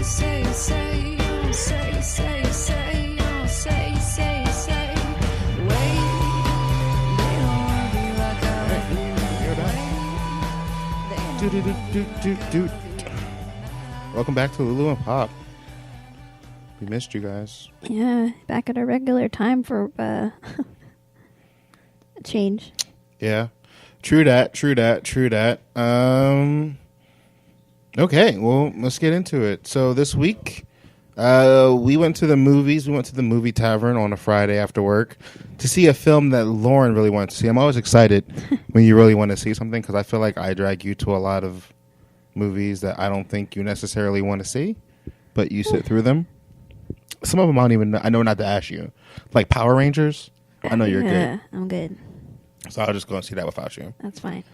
Welcome back to Lulu and Pop. We missed you guys. Yeah, back at our regular time for a change. Yeah, true that. Okay, well, let's get into it. So this week, we went to the movies. We went to the movie Tavern on a Friday after work to see a film that Lauren really wanted to see. I'm always excited when you really want to see something because I feel like I drag you to a lot of movies that I don't think you necessarily want to see, but you sit through them. Some of them I don't even know. I know not to ask you. Like Power Rangers, I know you're good. I'm good. So I'll just go and see that without you. That's fine.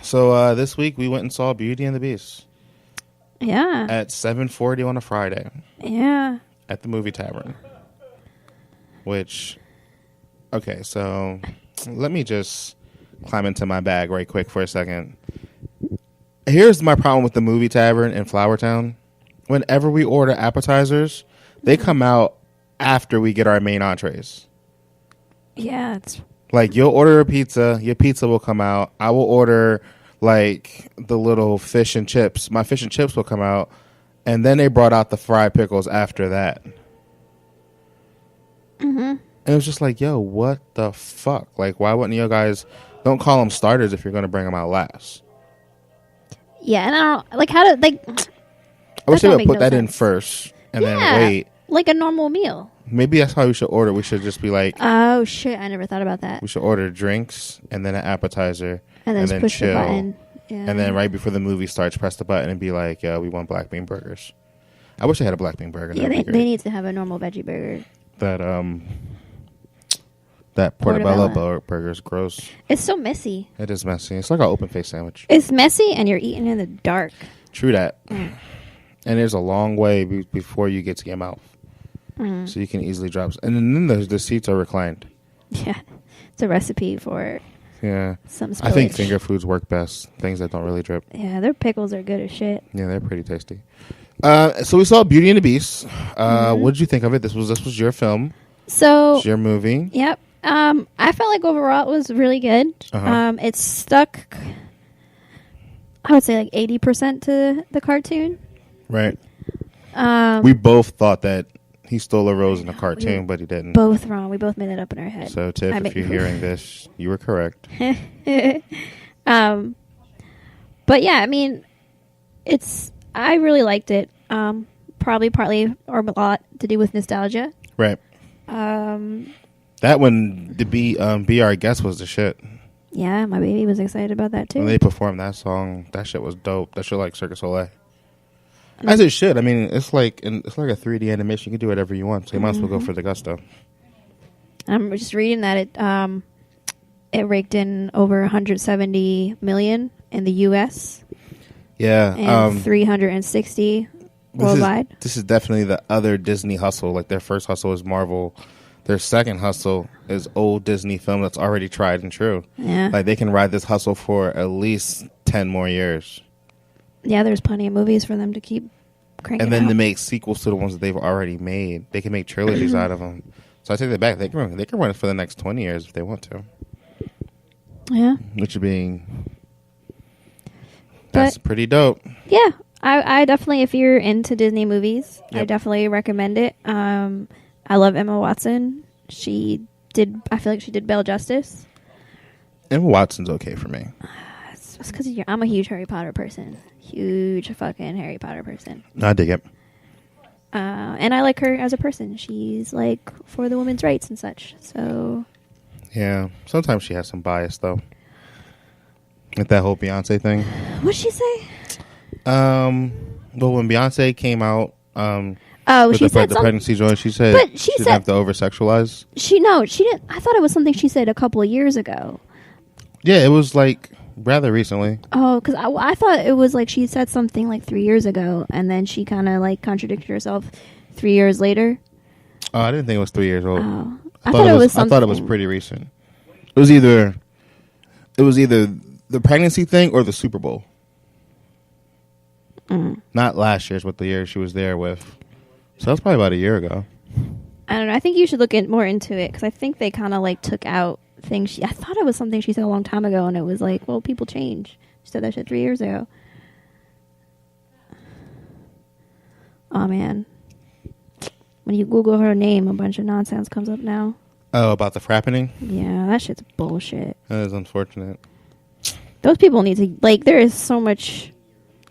So this week we went and saw Beauty and the Beast. Yeah. At 7:40 on a Friday. Yeah. At the movie Tavern. Which, okay, so let me just climb into my bag right quick for a second. Here's my problem with the movie Tavern in Flowertown. Whenever we order appetizers, they come out after we get our main entrees. Yeah, it's like you'll order a pizza, your pizza will come out. I will order like the little fish and chips. My fish and chips will come out, and then they brought out the fried pickles after that. Mm-hmm. And it was just like, yo, what the fuck? Like, why wouldn't you guys don't call them starters if you're going to bring them out last? Yeah, and I don't like how to like. I wish they would put that in first and then wait. Like a normal meal. Maybe that's how we should order. We should just be like, oh shit, I never thought about that. We should order drinks and then an appetizer and then push chill. The button. Yeah. And then right before the movie starts, press the button and be like, we want black bean burgers. I wish I had a black bean burger. Yeah, they need to have a normal veggie burger. That Portobello burger is gross. It's so messy. It is messy. It's like an open face sandwich. It's messy and you're eating in the dark. True that. And there's a long way before you get to your mouth. So you can easily drop. And then the seats are reclined. Yeah. It's a recipe for some spillage. I think finger foods work best. Things that don't really drip. Yeah, their pickles are good as shit. Yeah, they're pretty tasty. So we saw Beauty and the Beast. What did you think of it? This was your film. So. It's your movie. Yep. I felt like overall it was really good. It stuck, I would say, like 80% to the cartoon. Right. We both thought that he stole a rose in a cartoon, but he didn't. Both wrong. We both made it up in our head. So, Tiff, if you're hearing this, you were correct. But yeah, I mean, I really liked it. Probably partly or a lot to do with nostalgia. Right. That one, to be our guest was the shit. Yeah, my baby was excited about that too. When they performed that song, that shit was dope. That shit like Circus Soleil. As it should. I mean, it's like a 3D animation. You can do whatever you want. So you might as well go for the gusto. I'm just reading that it raked in over 170 million in the U.S. Yeah, and 360 worldwide. This is definitely the other Disney hustle. Like their first hustle is Marvel. Their second hustle is old Disney film that's already tried and true. Yeah, like they can ride this hustle for at least 10 more years. Yeah, there's plenty of movies for them to keep cranking and then out. To make sequels to the ones that they've already made. They can make trilogies out of them. So I take that back. They can run it for the next 20 years if they want to. Yeah. Which would be... That's pretty dope. Yeah. I definitely, if you're into Disney movies, yep. I definitely recommend it. I love Emma Watson. I feel like she did Belle justice. Emma Watson's okay for me. It's because I'm a huge Harry Potter person. Huge fucking Harry Potter person. I dig it. And I like her as a person. She's like for the women's rights and such. So. Yeah. Sometimes she has some bias though. With that whole Beyonce thing. What'd she say? Well, when Beyonce came out, she said the pregnancy joy, she said she didn't have to over sexualize. She didn't. I thought it was something she said a couple of years ago. Yeah, it was like rather recently. Oh, because I thought it was like she said something like 3 years ago, and then she kind of like contradicted herself 3 years later. Oh, I didn't think it was 3 years old. Oh. I thought it was something. I thought it was pretty recent. It was either the pregnancy thing or the Super Bowl. Not last year's, but the year she was there with. So that's probably about a year ago. I don't know. I think you should look more into it because I think they kind of like took out things. I thought it was something she said a long time ago, and it was like, well, people change. She said that shit 3 years ago. Oh, man. When you Google her name, a bunch of nonsense comes up now. Oh, about the frappening? Yeah, that shit's bullshit. That is unfortunate. Those people need to, like, there is so much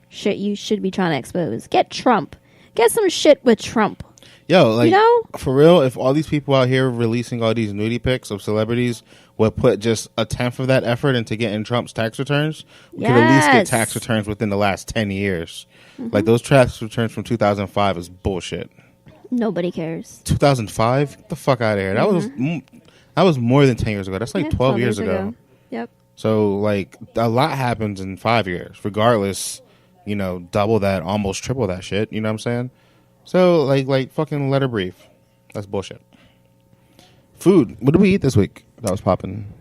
shit you should be trying to expose. Get Trump. Get some shit with Trump. Yo, like, you know? For real, if all these people out here releasing all these nudie pics of celebrities would put just a tenth of that effort into getting Trump's tax returns, we could at least get tax returns within the last 10 years. Like, those tax returns from 2005 is bullshit. Nobody cares. 2005? Get the fuck out of here. That was more than 10 years ago. That's like 12 years ago. Yep. So, like, a lot happens in 5 years. Regardless, you know, double that, almost triple that shit. You know what I'm saying? So, like fucking let her breathe. That's bullshit. Food. What did we eat this week that was popping?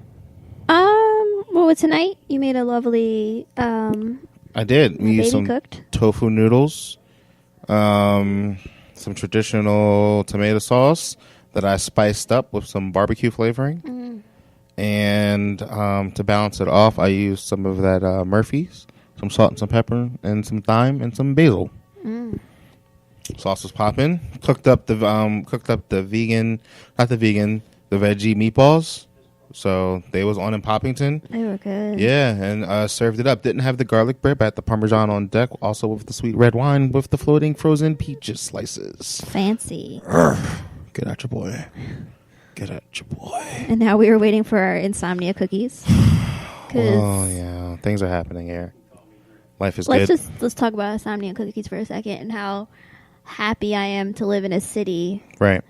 Well, tonight you made a lovely, I did. We used some cooked tofu noodles, some traditional tomato sauce that I spiced up with some barbecue flavoring. And to balance it off, I used some of that Murphy's, some salt and some pepper, and some thyme and some basil. Sauce was popping. Cooked up the veggie meatballs. So they was on in Poppington. They were good. Yeah, and served it up. Didn't have the garlic bread, but had the Parmesan on deck. Also with the sweet red wine with the floating frozen peaches slices. Fancy. Get at your boy. Get at your boy. And now we were waiting for our Insomnia cookies. Oh, yeah. Things are happening here. Life is good. Let's talk about Insomnia cookies for a second and how happy I am to live in a city. Right.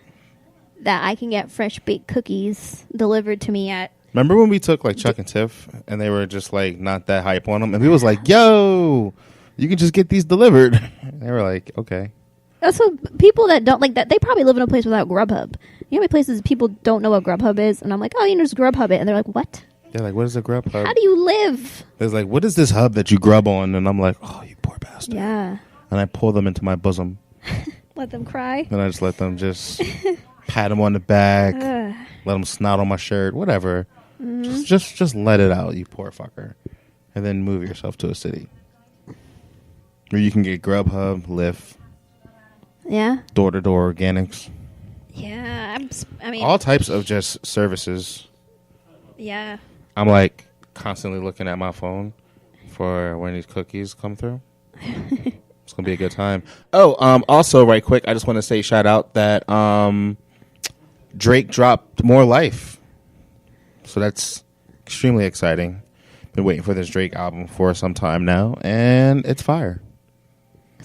That I can get fresh baked cookies delivered to me at. Remember when we took like Chuck and Tiff and they were just like not that hype on them? And we was like, yo, you can just get these delivered. And they were like, okay. Also, people that don't like that, they probably live in a place without Grubhub. You know how many places people don't know what Grubhub is? And I'm like, oh, you know, just Grubhub it. And they're like, what? They're like, what is a Grubhub? How do you live? It's like, what is this hub that you grub on? And I'm like, oh, you poor bastard. Yeah. And I pull them into my bosom. Let them cry. And I just let them just pat them on the back, let them snot on my shirt, whatever. Just let it out, you poor fucker. And then move yourself to a city where you can get Grubhub, Lyft. Yeah. Door-to-door organics. Yeah. I mean. All types of just services. Yeah. I'm like constantly looking at my phone for when these cookies come through. It's going to be a good time. Oh, also right quick, I just want to say shout out that Drake dropped More Life. So that's extremely exciting. Been waiting for this Drake album for some time now, and it's fire.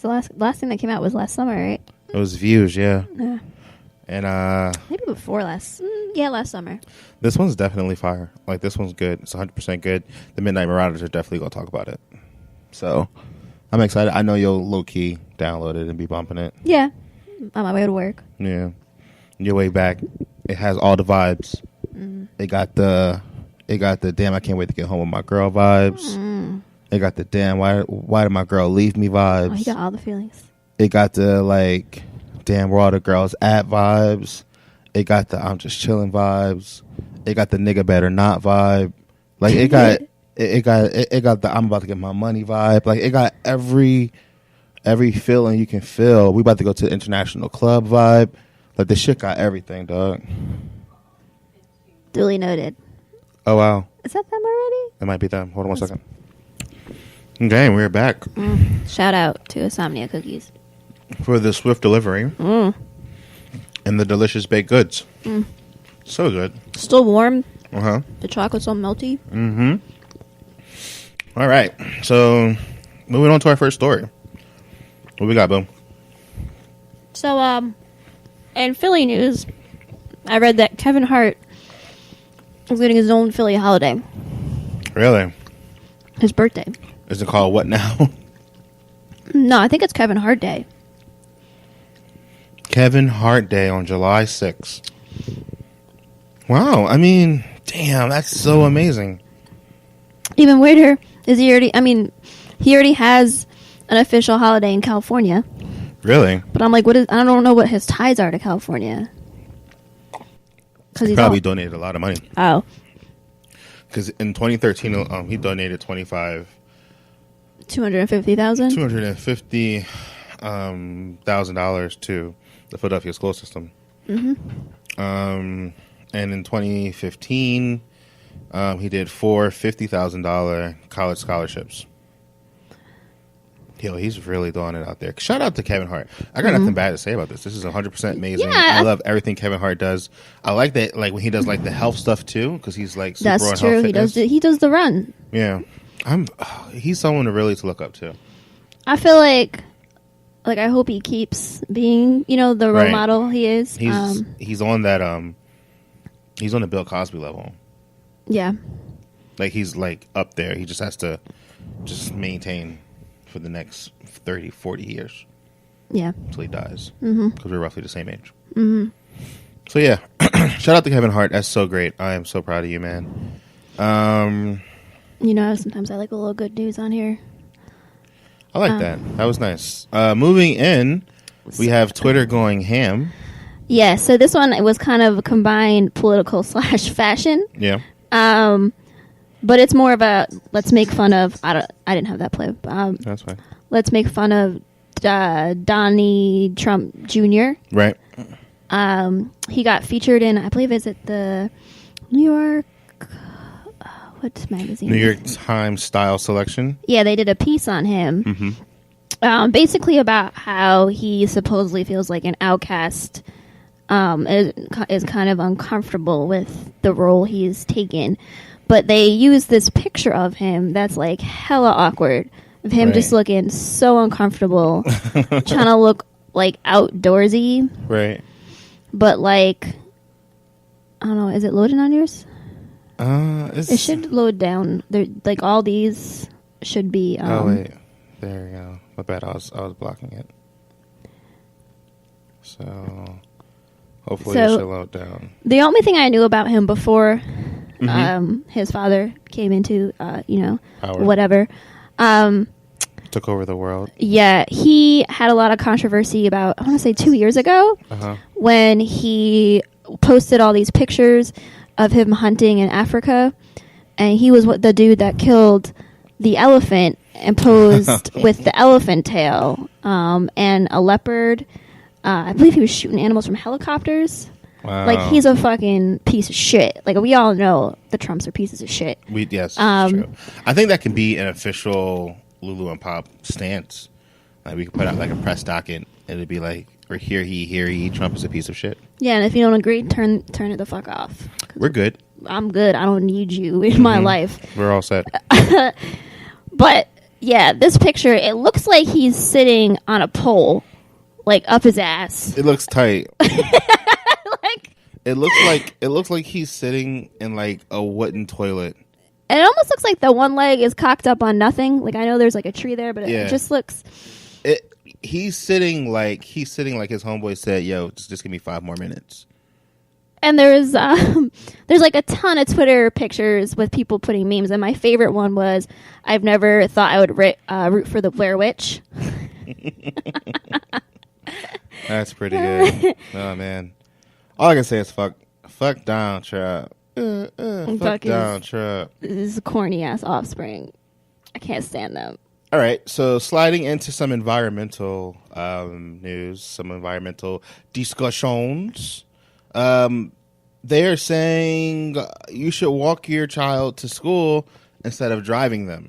The last thing that came out was last summer, right? It was Views, yeah. Yeah. And maybe before last. Yeah, last summer. This one's definitely fire. Like, this one's good. It's 100% good. The Midnight Marauders are definitely going to talk about it. So, I'm excited. I know you'll low-key download it and be bumping it. Yeah. On my way to work. Yeah. On your way back, it has all the vibes. It got the damn, I can't wait to get home with my girl vibes. It got the damn, why did my girl leave me vibes. Oh, you got all the feelings. It got the, like, damn, where all the girls at vibes. It got the I'm just chilling vibes. It got the nigga better not vibe. Like, it got the I'm about to get my money vibe. Like, it got every feeling you can feel. We about to go to the international club vibe. Like, this shit got everything, dog. Duly noted. Oh, wow. Is that them already? It might be them. Hold on one second. Okay, we're back. Shout out to Insomnia Cookies. For the swift delivery. And the delicious baked goods. So good. Still warm. Uh-huh. The chocolate's all melty. All right. So, moving on to our first story. What we got, Boom? So, in Philly news, I read that Kevin Hart is getting his own Philly holiday. Really? His birthday. Is it called what now? No, I think it's Kevin Hart Day. Kevin Hart Day on July 6th. Wow. I mean, damn, that's so amazing. Even weirder is he already has an official holiday in California. Really? But I'm like, I don't know what his ties are to California. Because He probably donated a lot of money. Oh. Because in 2013, he donated $250,000 to the Philadelphia school system. Mm-hmm. And in 2015, he did 4 $50,000 college scholarships. Yo, he's really throwing it out there. Shout out to Kevin Hart. I got nothing bad to say about this. This is 100% amazing. Yeah. I love everything Kevin Hart does. I like that, like when he does like the health stuff too, because he's like super That's on true. health fitness. He does the run. Yeah, he's someone to really look up to. I feel like I hope he keeps being, the role model he is. He's on that he's on the Bill Cosby level. Yeah. Like he's like up there. He just has to just maintain for the next 30, 40 years. Yeah. Until he dies. Mm-hmm. Because we're roughly the same age. Mm-hmm. So yeah, shout out to Kevin Hart. That's so great. I am so proud of you, man. Sometimes I like a little good news on here. I like that. That was nice. Moving in, we have Twitter going ham. Yeah, so this one, it was kind of combined political / fashion. Yeah. But it's more of a let's make fun of. I didn't have that play. That's fine. Let's make fun of Donnie Trump Jr. Right. He got featured in, I believe, is it the New York? What magazine? New York Times Style Selection. Yeah, they did a piece on him. Mm-hmm. Basically about how he supposedly feels like an outcast. Is kind of uncomfortable with the role he's taken. But they use this picture of him that's like hella awkward. Of him just looking so uncomfortable. Trying to look like outdoorsy. Right. But like, I don't know, is it loading on yours? It should load down. There, like all these should be. Oh wait, there you go. My bad. I was blocking it. So hopefully it should load down. The only thing I knew about him before his father came into Power. whatever. Took over the world. Yeah, he had a lot of controversy about, I want to say 2 years ago, when he posted all these pictures of him hunting in Africa, and he was the dude that killed the elephant and posed with the elephant tail and a leopard. I believe he was shooting animals from helicopters. Wow. Like, he's a fucking piece of shit. Like, we all know the Trumps are pieces of shit. Yes, true. I think that can be an official Lulu and Pop stance. Like, we could put out like a press docket, and it'd be like, or here he, Trump is a piece of shit. Yeah, and if you don't agree, turn it the fuck off. We're good. I'm good. I don't need you in my life. We're all set. But yeah, this picture, it looks like he's sitting on a pole, like up his ass. It looks tight. Like, it looks like he's sitting in like a wooden toilet. And it almost looks like the one leg is cocked up on nothing. Like, I know there's like a tree there, but it just looks. He's sitting like his homeboy said, "Yo, just give me 5 more minutes." And there's like a ton of Twitter pictures with people putting memes, and my favorite one was, "I've never thought I would root for the Blair Witch." That's pretty good. Oh man, all I can say is fuck Donald Trump. Fuck Donald Trump. This is a corny ass offspring. I can't stand them. All right, so sliding into some environmental news, some environmental discussions. They are saying you should walk your child to school instead of driving them.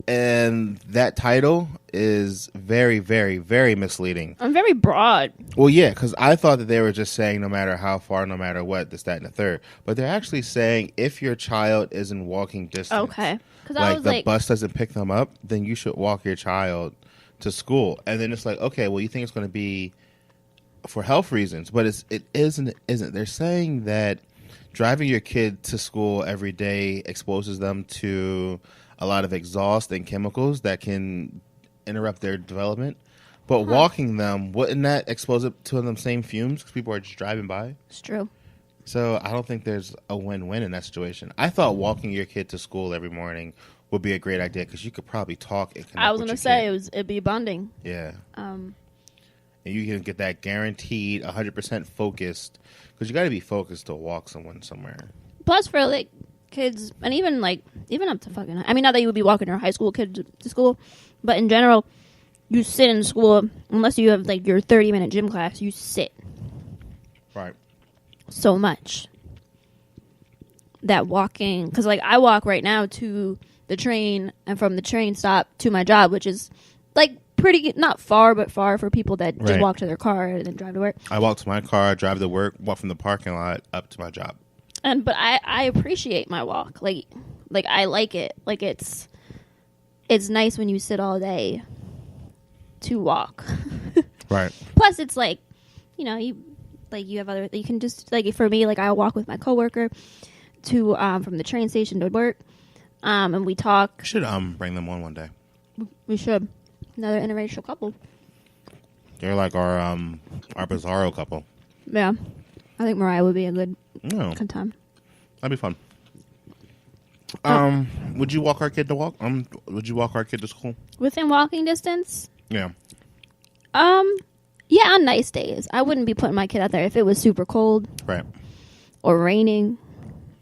And that title is very, very, very misleading. I'm very broad. Well, yeah, because I thought that they were just saying no matter how far, no matter what, this, that, and the third. But they're actually saying if your child is in walking distance, okay, like the bus doesn't pick them up, then you should walk your child to school. And then it's like, okay, well, you think it's going to be for health reasons, but it isn't. They're saying that driving your kid to school every day exposes them to a lot of exhaust and chemicals that can interrupt their development. But walking them, wouldn't that expose it to them same fumes because people are just driving by? It's true. So I don't think there's a win-win in that situation. I thought walking your kid to school every morning would be a great idea because you could probably talk and connect. I was going to say it'd be bonding. Yeah. And you can get that guaranteed 100% focused because you got to be focused to walk someone somewhere. Plus, for like kids, and even up to fucking. I mean, not that you would be walking your high school kids to school, but in general, you sit in school unless you have like your 30-minute gym class. You sit. Right. So much that walking, because like I walk right now to the train and from the train stop to my job, which is like pretty not far but far for people that just walk to their car and then drive to work. I walk to my car, drive to work, walk from the parking lot up to my job. But I appreciate my walk. Like I like it. Like it's nice when you sit all day to walk. Right. Plus it's like, you know, you have other, you can just, like, for me, like, I walk with my coworker to, from the train station to work, and we talk. We should, bring them on one day. We should. Another interracial couple. They're like our bizarro couple. Yeah. I think Mariah would be a good time. That'd be fun. Would you walk our kid to walk? Would you walk our kid to school? Within walking distance? Yeah. Yeah, on nice days. I wouldn't be putting my kid out there if it was super cold. Right. Or raining.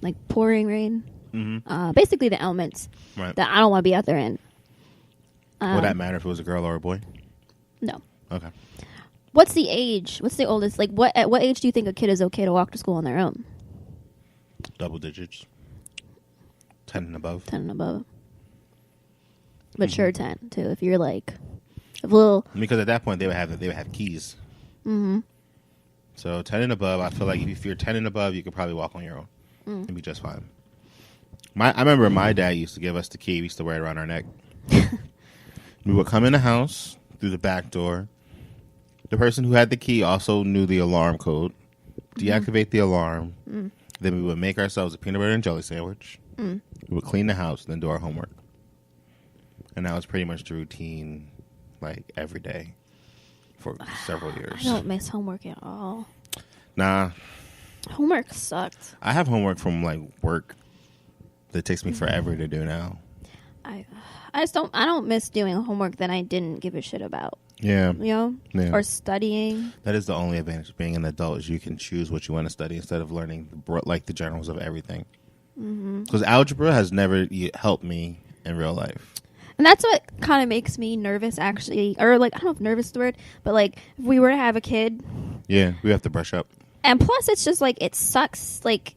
Like pouring rain. Mm-hmm. Basically the elements that I don't want to be out there in. Would that matter if it was a girl or a boy? No. Okay. What's the age? What's the oldest? Like, at what age do you think a kid is okay to walk to school on their own? Double digits. 10 and above. 10 and above. But sure 10, too. If you're like... Because at that point they would have keys. Mm-hmm. So 10 and above, I feel like if you're 10 and above, you could probably walk on your own and be just fine. I remember my dad used to give us the key. We used to wear it around our neck. We would come in the house through the back door. The person who had the key also knew the alarm code. Deactivate the alarm. Then we would make ourselves a peanut butter and jelly sandwich. We would clean the house and then do our homework. And that was pretty much the routine. Like every day for several years. I don't miss homework at all. Nah. Homework sucked. I have homework from like work that takes me forever to do now. I don't miss doing homework that I didn't give a shit about. Yeah. You know? Yeah. Or studying. That is the only advantage of being an adult is you can choose what you want to study instead of learning like the generals of everything. Because algebra has never helped me in real life. And that's what kind of makes me nervous, actually. Or, like, I don't know if nervous is the word, but, like, if we were to have a kid. Yeah, we have to brush up. And plus, it's just, like, it sucks, like,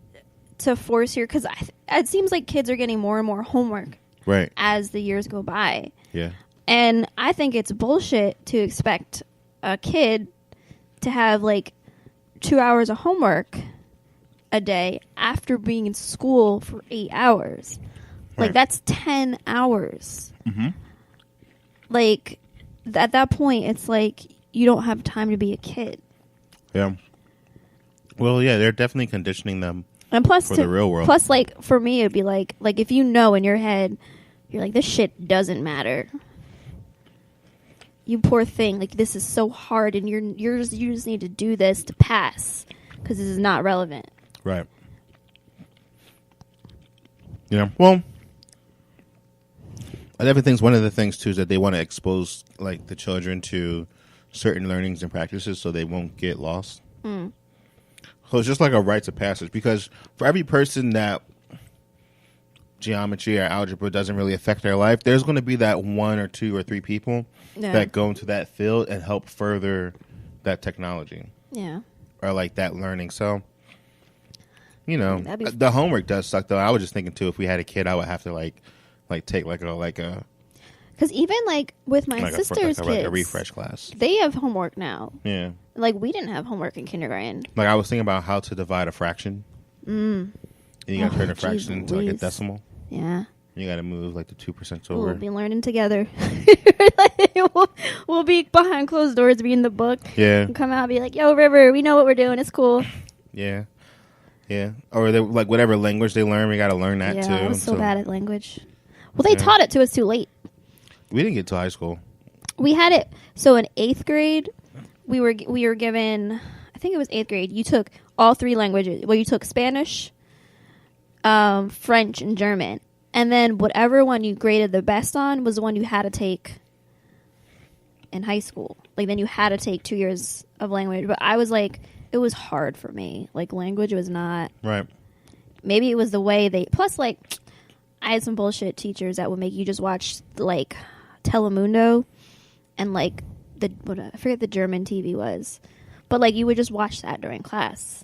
to force your... Because it seems like kids are getting more and more homework. Right. As the years go by. Yeah. And I think it's bullshit to expect a kid to have, like, 2 hours of homework a day after being in school for 8 hours. Like, that's 10 hours. Mm-hmm. Like, at that point, it's like you don't have time to be a kid. Yeah. Well, yeah, they're definitely conditioning them and plus for the real world. Plus, like, for me, it'd be like if you know in your head, you're like, this shit doesn't matter. You poor thing. Like, this is so hard, and you just need to do this to pass because this is not relevant. Right. Yeah. Well... I definitely think one of the things, too, is that they want to expose, like, the children to certain learnings and practices so they won't get lost. So it's just like a rites of passage. Because for every person that geometry or algebra doesn't really affect their life, there's going to be that 1 or 2 or 3 people that go into that field and help further that technology. Yeah. Or, like, that learning. So, you know, the homework does suck, though. I was just thinking, too, if we had a kid, I would have to, like take like a because even like with my sister's kids, like a refresh class, they have homework now. Yeah, like we didn't have homework in kindergarten. Like I was thinking about how to divide a fraction. And you got to turn a fraction into like a decimal. Yeah, you got to move like the 2% over. We'll be learning together. we'll be behind closed doors reading the book. Yeah, and come out and be like, "Yo, River, we know what we're doing. It's cool." Yeah, yeah. Or they, like whatever language they learn, we got to learn that too. Yeah, I was so bad at language. Well, they taught it to us too late. We didn't get to high school. We had it. So in 8th grade, we were given, I think it was 8th grade, you took all 3 languages. Well, you took Spanish, French, and German. And then whatever one you graded the best on was the one you had to take in high school. Like, then you had to take 2 years of language. But I was like, it was hard for me. Like, language was not. Right. Maybe it was the way they. Plus, like, I had some bullshit teachers that would make you just watch, like, Telemundo and, like, I forget the German TV was. But, like, you would just watch that during class.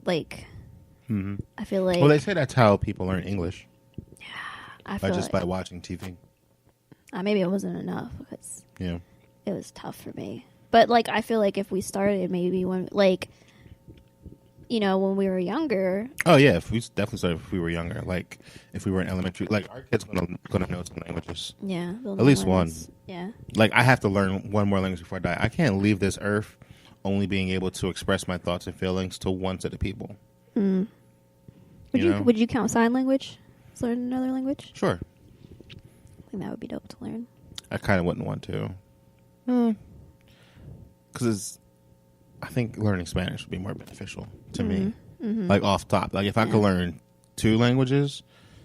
Like, I feel like. Well, they say that's how people learn English. Yeah. I feel just by watching TV. Maybe it wasn't enough because. Yeah. It was tough for me. But, like, I feel like if we started maybe when, like, you know, when we were younger. Oh, yeah. If we definitely started if we were younger. Like, if we were in elementary. Like, our kids going to know some languages. Yeah. At least one. Yeah. Like, I have to learn one more language before I die. I can't leave this earth only being able to express my thoughts and feelings to one set of people. Mm. Would you count sign language? Learn another language? Sure. I think that would be dope to learn. I kind of wouldn't want to. Because I think learning Spanish would be more beneficial to me. Mm-hmm. Like, off top. Like, if I could learn 2 languages,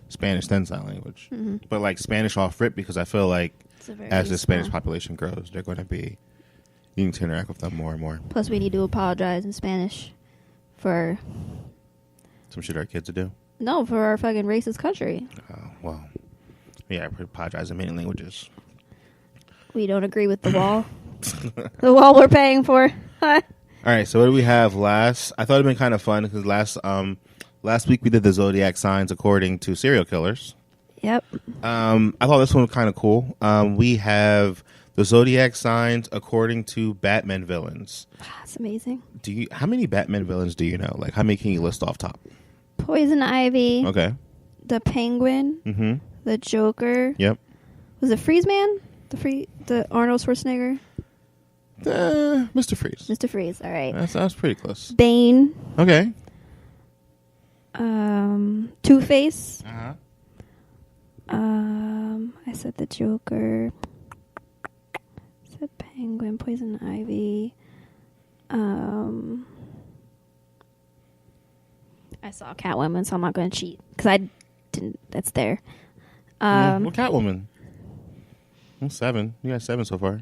Spanish then sign language. Mm-hmm. But, like, Spanish off rip, because I feel like as the Spanish population grows, they're going to be needing to interact with them more and more. Plus, we need to apologize in Spanish for... Some shit our kids would do? No, for our fucking racist country. Oh, well. Yeah, I apologize in many languages. We don't agree with the wall. The wall we're paying for. All right, so what do we have last? I thought it'd been kind of fun because last week we did the Zodiac Signs according to serial killers. Yep. I thought this one was kind of cool. We have the Zodiac Signs according to Batman villains. That's amazing. How many Batman villains do you know? Like, how many can you list off top? Poison Ivy. Okay. The Penguin. Mm-hmm. The Joker. Yep. Was it Freeze Man? The Arnold Schwarzenegger? Mr. Freeze. Mr. Freeze, all right. That was pretty close. Bane. Okay. Two-Face. Uh-huh. I said the Joker. I said Penguin, Poison Ivy. I saw Catwoman, so I'm not going to cheat because I didn't. That's there. Well, Catwoman. 7. You got 7 so far.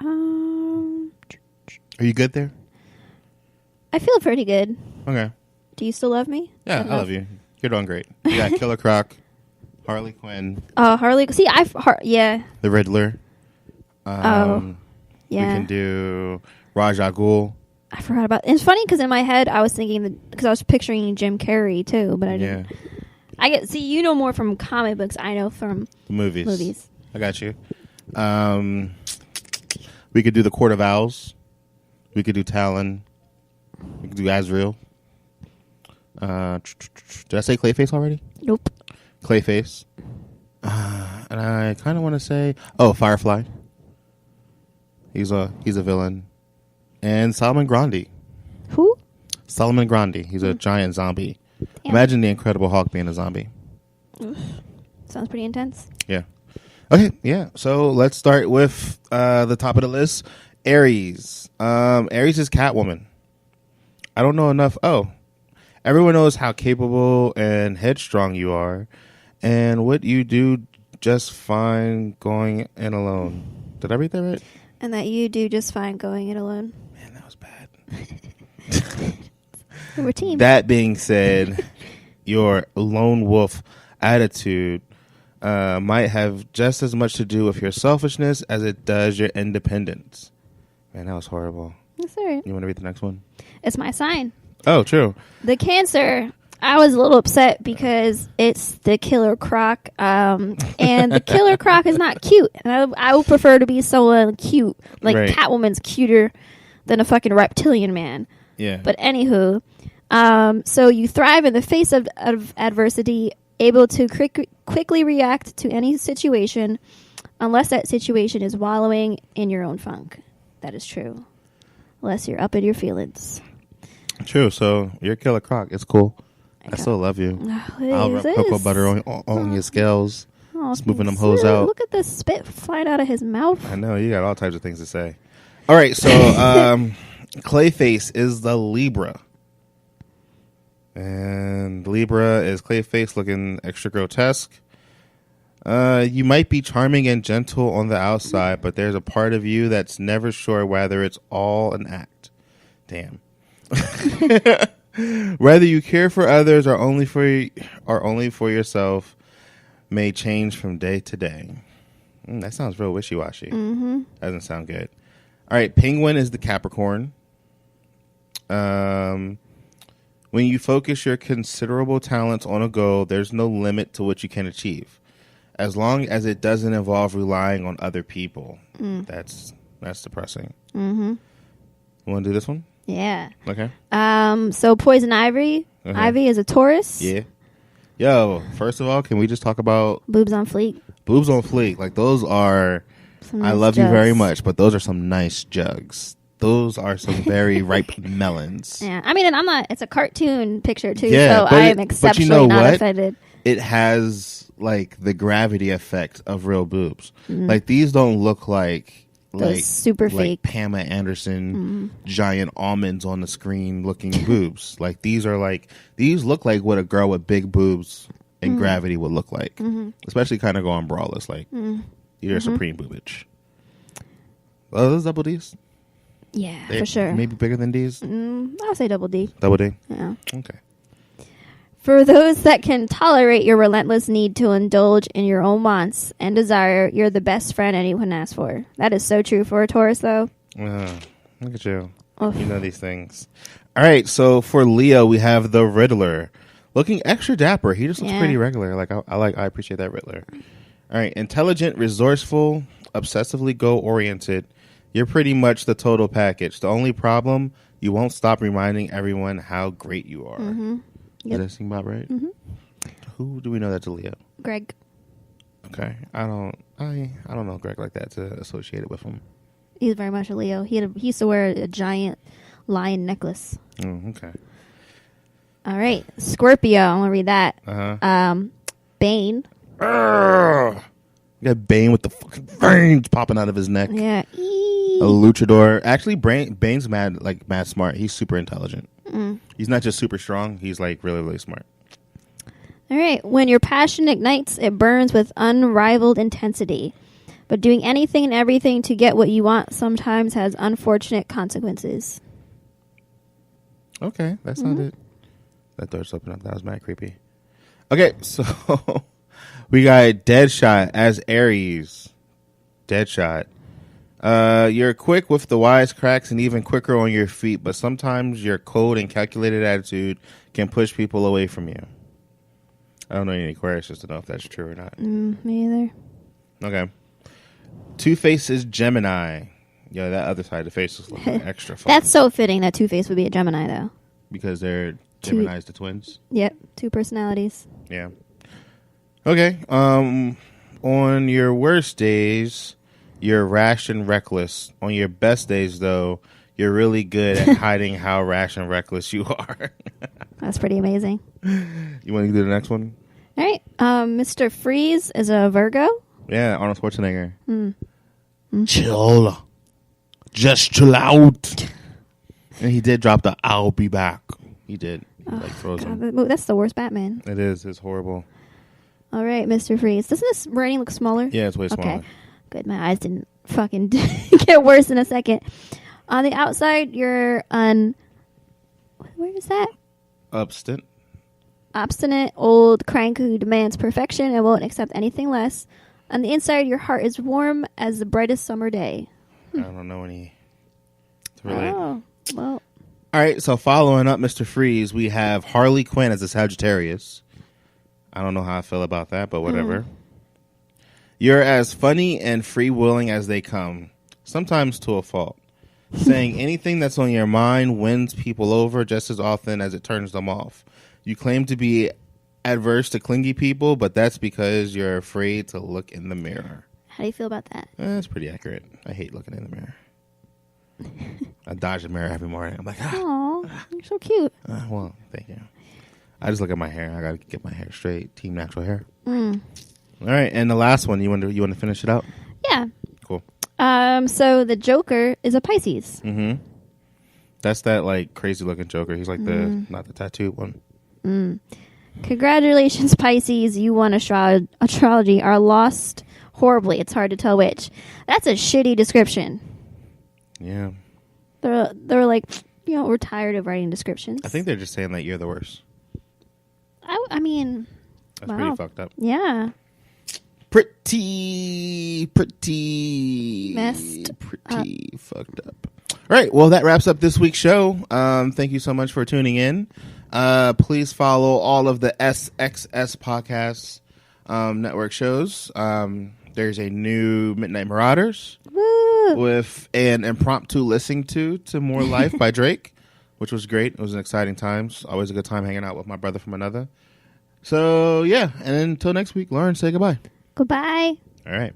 Are you good there? I feel pretty good. Okay. Do you still love me? Yeah, I love you. You're doing great. You got Killer Croc, Harley Quinn. Harley. See, yeah. The Riddler. Yeah. We can do Ra's al Ghul. I forgot about. It's funny because in my head I was thinking because I was picturing Jim Carrey too, but I didn't. Yeah. You know more from comic books. I know from movies. I got you. We could do the Court of Owls. We could do Talon. We could do Azrael. Did I say Clayface already? Nope. Clayface. And I kind of want to say, Firefly. He's a villain. And Solomon Grundy. Who? Solomon Grundy. He's a giant zombie. Yeah. Imagine the Incredible Hulk being a zombie. Oof. Sounds pretty intense. Yeah. Okay, yeah. So let's start with the top of the list. Aries. Aries is Catwoman. I don't know enough. Everyone knows how capable and headstrong you are and what you do just fine going in alone. Did I read that right? And that you do just fine going it alone. Man, that was bad. We're a team. That being said, your lone wolf attitude might have just as much to do with your selfishness as it does your independence. Man, that was horrible. That's all right. You want to read the next one? It's my sign. Oh, true. The Cancer. I was a little upset because it's the Killer Croc, and the Killer Croc is not cute. And I would prefer to be someone cute. Like, right. Catwoman's cuter than a fucking reptilian man. Yeah. But anywho, so you thrive in the face of adversity, able to quickly react to any situation, unless that situation is wallowing in your own funk. That is true. Unless you're up in your feelings. True. So you're Killer Croc. It's cool. I still love you. I'll rub cocoa butter on your scales. Smoothing them hoes out. Look at the spit flying out of his mouth. I know. You got all types of things to say. All right. So Clayface is the Libra. And Libra is Clayface, looking extra grotesque. You might be charming and gentle on the outside, but there's a part of you that's never sure whether it's all an act. Damn. Whether you care for others or only for yourself may change from day to day. That sounds real wishy-washy. Mm-hmm. Doesn't sound good. All right, Penguin is the Capricorn. When you focus your considerable talents on a goal, there's no limit to what you can achieve, as long as it doesn't involve relying on other people. That's depressing. Mm-hmm. You want to do this one? Yeah. Okay. So Poison Ivy. Ivy is a Taurus. Yeah. Yo, first of all, can we just talk about boobs on fleek? Boobs on fleek. Like, those are, some nice I love jugs. you very much, but those are some nice jugs. Those are some very ripe melons. Yeah. I mean, and I'm not, it's a cartoon picture too, yeah, so I am exceptionally not offended. It has, like, the gravity effect of real boobs. Like, these don't look like super like fake Pamela Anderson giant almonds on the screen looking boobs. Like, these look like what a girl with big boobs and gravity would look like. Especially kind of going braless. Like, you're supreme boobage. Oh, those double D's? Yeah, for sure. Maybe bigger than D's? I'll say double D. Double D? Yeah. Okay. For those that can tolerate your relentless need to indulge in your own wants and desire, you're the best friend anyone asks for. That is so true for a Taurus, though. Look at you. Oof. You know these things. All right, so for Leo, we have the Riddler. Looking extra dapper. He just looks pretty regular. Like, I appreciate that Riddler. All right, intelligent, resourceful, obsessively goal-oriented. You're pretty much the total package. The only problem, you won't stop reminding everyone how great you are. Yep. Does that seem about right? Who do we know that's a Leo? Greg. Okay, I don't know Greg like that to associate it with him. He's very much a Leo. He used to wear a giant lion necklace. Oh, okay. All right, Scorpio. I'm gonna read that. Bane. You got Bane with the fucking veins popping out of his neck. Yeah. A luchador. Actually, Bane's mad smart. He's super intelligent. He's not just super strong. He's like really, really smart. All right. When your passion ignites, it burns with unrivaled intensity. But doing anything and everything to get what you want sometimes has unfortunate consequences. Okay, that sounded. That door's open up. That was mad creepy. Okay, so we got Deadshot as Aries. Deadshot. You're quick with the wisecracks and even quicker on your feet, but sometimes your cold and calculated attitude can push people away from you. I don't know any Aquarius just to know if that's true or not. Me either. Okay. Two-Face is Gemini. Yeah, that other side of the face is looking extra fun. That's so fitting that Two-Face would be a Gemini, though. Because they're Geminis, the twins? Yep, two personalities. Yeah. Okay. On your worst days, you're rash and reckless. On your best days, though, you're really good at hiding how rash and reckless you are. That's pretty amazing. You want to do the next one? All right. Mr. Freeze is a Virgo. Yeah, Arnold Schwarzenegger. Chill. Just chill out. And he did drop the "I'll be back." He did. Like Frozen. God, that's the worst Batman. It is. It's horrible. All right, Mr. Freeze. Doesn't this writing look smaller? Yeah, it's way smaller. Okay. Good. My eyes didn't fucking get worse in a second. On the outside, you're where is that? Obstinate old crank who demands perfection and won't accept anything less. On the inside, your heart is warm as the brightest summer day. I don't know any. To relate. Oh, well. All right, so following up Mr. Freeze, we have Harley Quinn as a Sagittarius. I don't know how I feel about that, but whatever. You're as funny and free-willing as they come, sometimes to a fault. Saying anything that's on your mind wins people over just as often as it turns them off. You claim to be adverse to clingy people, but that's because you're afraid to look in the mirror. How do you feel about that? That's pretty accurate. I hate looking in the mirror. I dodge the mirror every morning. I'm like, oh, you're so cute. Well, thank you. I just look at my hair. I got to get my hair straight. Team natural hair. All right, and the last one. You want to finish it out? Yeah. Cool. So the Joker is a Pisces. That's that like crazy looking Joker. He's like the not the tattooed one. Congratulations, Pisces. You won astrology. Are lost horribly. It's hard to tell which. That's a shitty description. Yeah. They're like, we're tired of writing descriptions. I think they're just saying that you're the worst. I mean, that's pretty fucked up. Yeah. Pretty messed fucked up. All right. Well, that wraps up this week's show. Thank you so much for tuning in. Please follow all of the SXS Podcasts network shows. There's a new Midnight Marauders. Woo! With an impromptu listening to More Life by Drake, which was great. It was an exciting time. It's always a good time hanging out with my brother from another. So, yeah. And until next week, Lauren, say goodbye. Goodbye. All right.